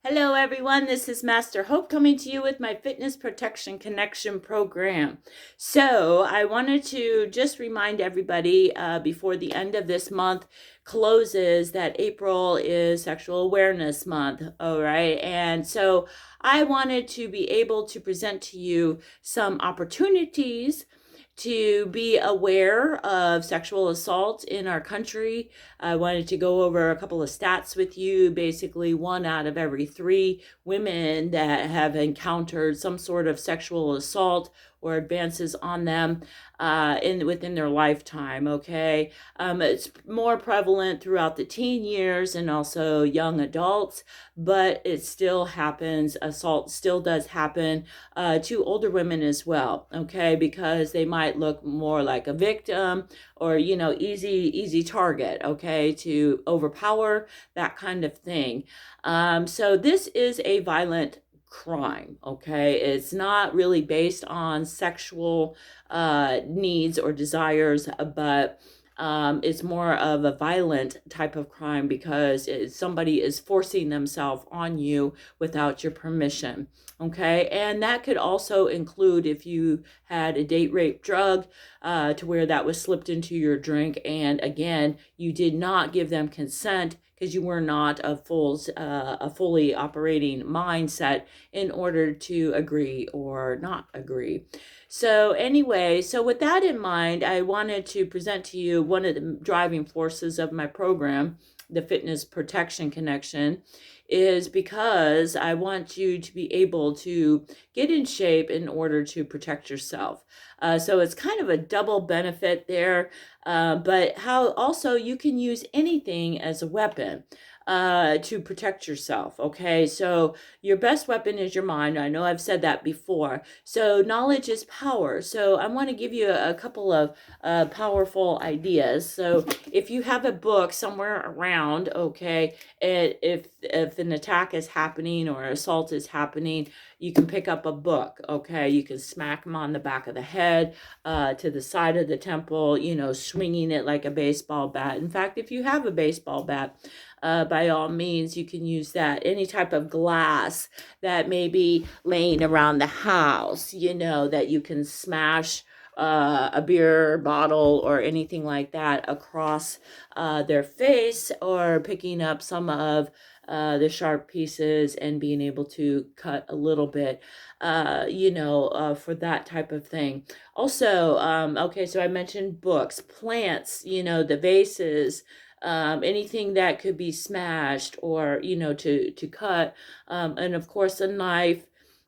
Hello, everyone. This is Master Hope coming to you with my Fitness Protection Connection program. So, I wanted to just remind everybody before the end of this month closes that April is Sexual Awareness Month. All right. And so, I wanted to be able to present to you some opportunities to be aware of sexual assault in our country. I wanted to go over a couple of stats with you. Basically, 1 out of every 3 women that have encountered some sort of sexual assault or advances on them within their lifetime. Okay, it's more prevalent throughout the teen years and also young adults, but it still happens. Assault still does happen to older women as well. Okay, because they might look more like a victim or easy target. Okay, to overpower, that kind of thing. So this is a violent crime. Okay, it's not really based on sexual needs or desires, but it's more of a violent type of crime because somebody is forcing themselves on you without your permission. Okay, and that could also include if you had a date rape drug to where that was slipped into your drink, and again, you did not give them consent because you were not a fully operating mindset in order to agree or not agree. So anyway, so with that in mind, I wanted to present to you one of the driving forces of my program, the Fitness Protection Connection, is because I want you to be able to get in shape in order to protect yourself. So it's kind of a double benefit there, but how also you can use anything as a weapon to protect yourself. Okay, so your best weapon is your mind. I know I've said that before. So knowledge is power. So I want to give you a couple of powerful ideas. So if you have a book somewhere around, okay, if an attack is happening or assault is happening, you can pick up a book. Okay, you can smack them on the back of the head, to the side of the temple, swinging it like a baseball bat. In fact, if you have a baseball bat, by all means, you can use that. Any type of glass that may be laying around the house, that you can smash a beer bottle or anything like that across their face, or picking up some of the sharp pieces and being able to cut a little bit, for that type of thing. Also, okay, so I mentioned books, plants, the vases, anything that could be smashed or to cut, and of course a knife,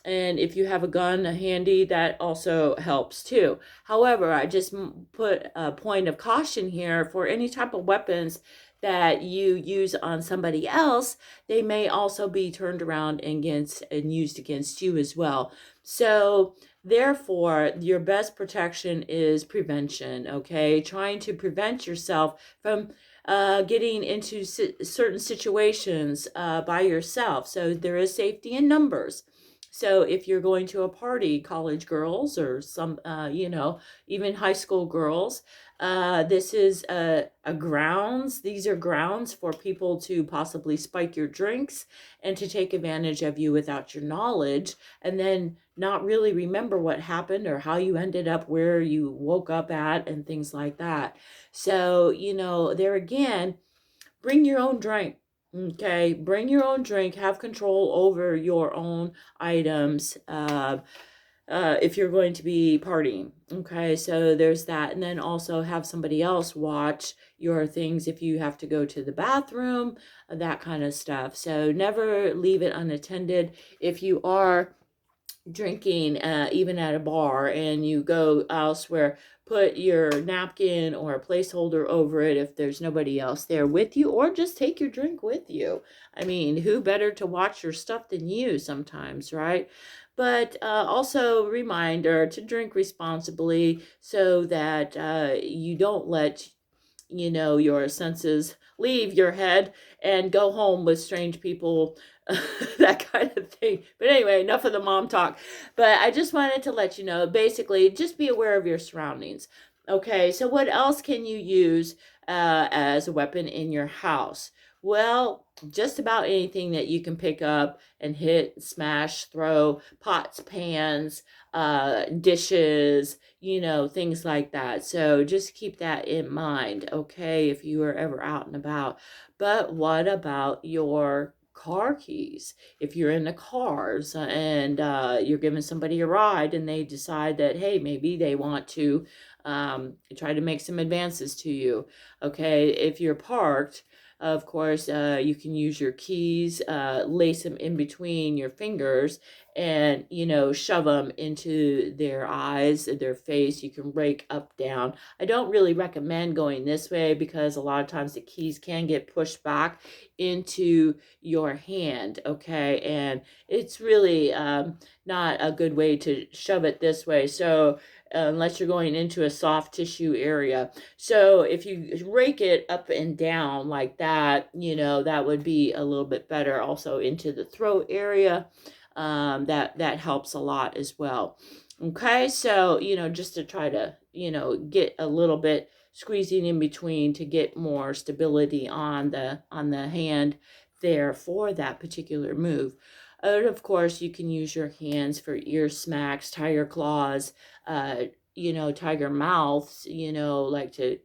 and if you have a gun handy, that also helps too. However, I just put a point of caution here for any type of weapons that you use on somebody else. They may also be turned around and used against you as well. So therefore, your best protection is prevention. Okay, trying to prevent yourself from getting into certain situations by yourself. So there is safety in numbers. So if you're going to a party, college girls or some, even high school girls, this is a grounds. These are grounds for people to possibly spike your drinks and to take advantage of you without your knowledge, and then not really remember what happened or how you ended up where you woke up at and things like that. So, there again, bring your own drink. Okay, bring your own drink, have control over your own items. If you're going to be partying. Okay, so there's that. And then also have somebody else watch your things if you have to go to the bathroom, that kind of stuff. So never leave it unattended. If you are drinking, even at a bar, and you go elsewhere, put your napkin or a placeholder over it if there's nobody else there with you, or just take your drink with you. I mean, who better to watch your stuff than you sometimes, right? But also reminder to drink responsibly so that you don't let your senses leave your head and go home with strange people, that kind of thing. But anyway, enough of the mom talk. But I just wanted to let you know, basically, just be aware of your surroundings. Okay, so what else can you use as a weapon in your house? Well, just about anything that you can pick up and hit, smash, throw, pots, pans, dishes, things like that. So just keep that in mind, okay, if you are ever out and about. But what about your car keys? If you're in the cars and you're giving somebody a ride and they decide that, hey, maybe they want to try to make some advances to you, okay, if you're parked, of course, you can use your keys, lace them in between your fingers, and shove them into their eyes, their face. You can rake up, down. I don't really recommend going this way because a lot of times the keys can get pushed back into your hand. Okay, and it's really not a good way to shove it this way. So unless you're going into a soft tissue area. So if you rake it up and down like that, that would be a little bit better. Also into the throat area, that helps a lot as well. Okay, so just to try to get a little bit squeezing in between to get more stability on the hand there for that particular move. And of course, you can use your hands for ear smacks, tiger claws, uh, tiger mouths, like to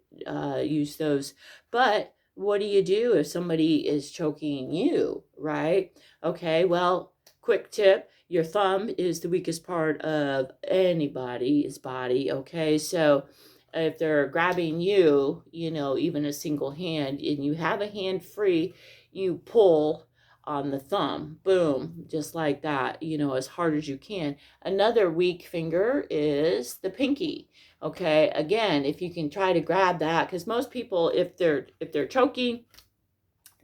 use those. But what do you do if somebody is choking you, right? Okay, well, quick tip, your thumb is the weakest part of anybody's body, okay? So if they're grabbing you, even a single hand, and you have a hand free, you pull on the thumb, boom, just like that, as hard as you can. Another weak finger is the pinky. Okay, again, if you can try to grab that, because most people, if they're choking,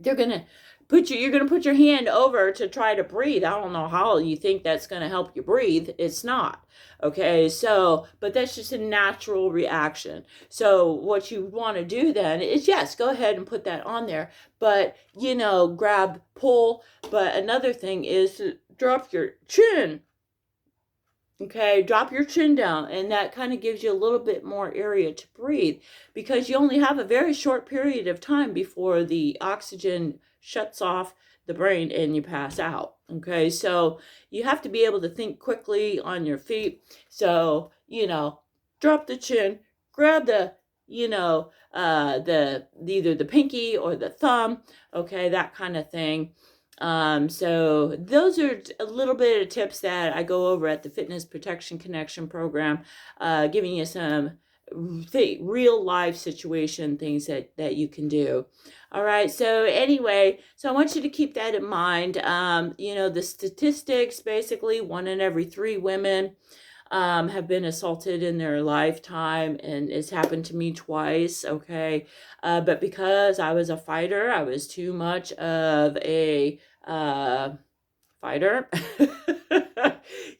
they're gonna you're gonna put your hand over to try to breathe. I don't know how you think that's gonna help you breathe. It's not. Okay, so but that's just a natural reaction. So what you want to do then is, yes, go ahead and put that on there, but grab, pull. But another thing is to drop your chin. Okay, drop your chin down, and that kind of gives you a little bit more area to breathe, because you only have a very short period of time before the oxygen shuts off the brain and you pass out. Okay, so you have to be able to think quickly on your feet. So, drop the chin, grab the either the pinky or the thumb, okay, that kind of thing. So those are a little bit of tips that I go over at the Fitness Protection Connection program, giving you some real life situation things that you can do. All right. So anyway, so I want you to keep that in mind. The statistics, basically 1 in every 3 women have been assaulted in their lifetime, and it's happened to me twice. Okay, but because I was a fighter, I was too much of a fighter.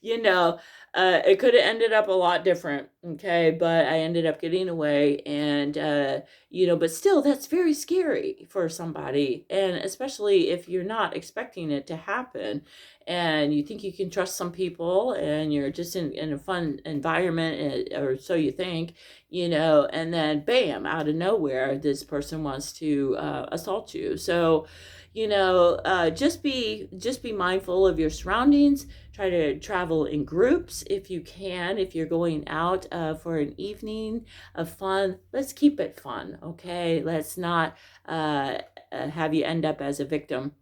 you know, it could have ended up a lot different, okay? But I ended up getting away, and but still, that's very scary for somebody, and especially if you're not expecting it to happen, and you think you can trust some people, and you're just in a fun environment, or so you think, and then bam, out of nowhere, this person wants to assault you. So just be mindful of your surroundings. Try to travel in groups if you can. If you're going out for an evening of fun, let's keep it fun, okay? Let's not have you end up as a victim.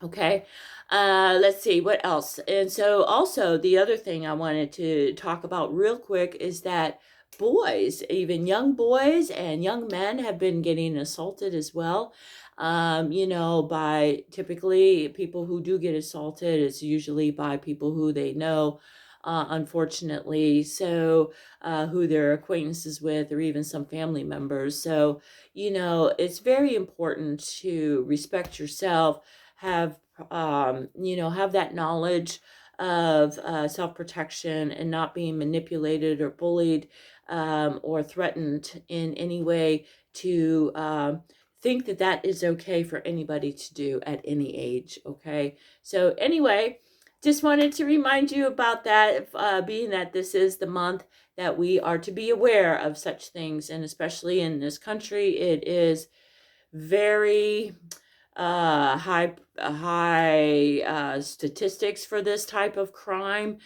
Okay, let's see what else. And so, also, the other thing I wanted to talk about real quick is that boys, even young boys and young men, have been getting assaulted as well. By typically people who do get assaulted, it's usually by people who they know, unfortunately. So, who they're acquaintances with, or even some family members. So, it's very important to respect yourself, have have that knowledge of self-protection, and not being manipulated or bullied, or threatened in any way, to think that that is okay for anybody to do at any age. Okay, so anyway, just wanted to remind you about that, being that this is the month that we are to be aware of such things, and especially in this country, it is very high statistics for this type of crime.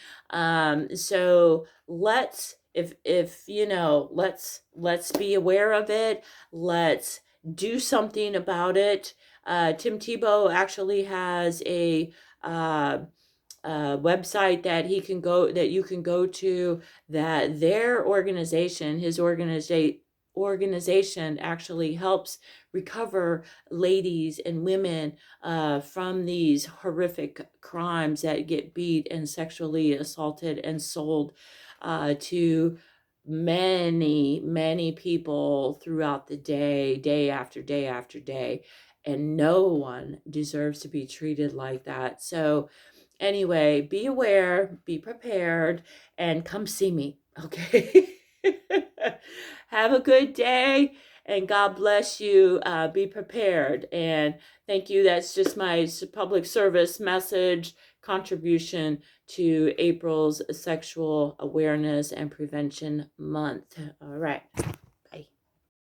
So let's, if you know, let's be aware of it. Let's do something about it. Tim Tebow actually has a website that you can go to, that their organization, his organization actually helps recover ladies and women from these horrific crimes, that get beat and sexually assaulted and sold to many people throughout the day, day after day after day. And no one deserves to be treated like that. So anyway, be aware, be prepared, and come see me. Okay. Have a good day, and God bless you. Be prepared. And thank you. That's just my public service message contribution to April's Sexual Awareness and Prevention Month. All right.